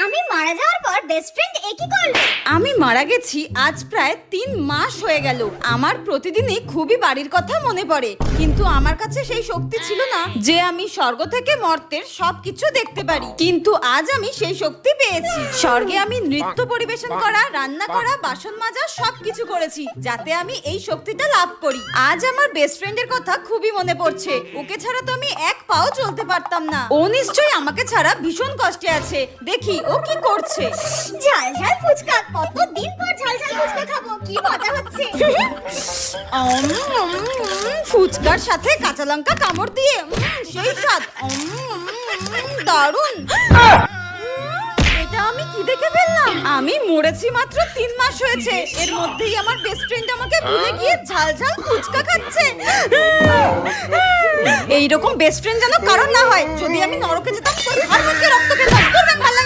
আমি মারা যাওয়ার পর বেস্ট ফ্রেন্ড একই করলো। আমি মারা গেছি আজ প্রায় 3 মাস হয়ে গেল। আমার প্রতিদিনই খুবই বাড়ির কথা মনে পড়ে, কিন্তু আমার কাছে সেই শক্তি ছিল না যে আমি স্বর্গ থেকে মর্তের সবকিছু দেখতে পারি। কিন্তু আজ আমি সেই শক্তি পেয়েছি। স্বর্গে আমি নৃত্য পরিবেশন করা, রান্না করা, বাসন মাজা সবকিছু করেছি যাতে আমি এই শক্তিটা লাভ করি। আজ আমার বেস্ট ফ্রেন্ডের কথা খুবই মনে পড়ছে। ওকে ছাড়া তো আমি এক পাও চলতে পারতাম না। ও নিশ্চয়ই আমাকে ছাড়া ভীষণ কষ্টে আছে। দেখি ও কি করছে। ঝাল ঝাল ফুচকা, কতদিন পর ঝাল ঝাল ফুচকা খাবো, কি মজা হচ্ছে। ফুচকার সাথে কাঁচা লঙ্কা কামড় দিয়ে সেই স্বাদ, দারুণ। এটা আমি কি দেখে ফেললাম? আমি মরেছি মাত্র 3 মাস হয়েছে, এর মধ্যেই আমার বেস্ট ফ্রেন্ড আমাকে ভুলে গিয়ে ঝাল ঝাল ফুচকা খাচ্ছে। এইরকম বেস্ট ফ্রেন্ড যেন কারণ না হয়। যদি আমি নরকে যেতাম তোর ঘর মুখে রক্ত খেতাম। তোর ভালো লাগে?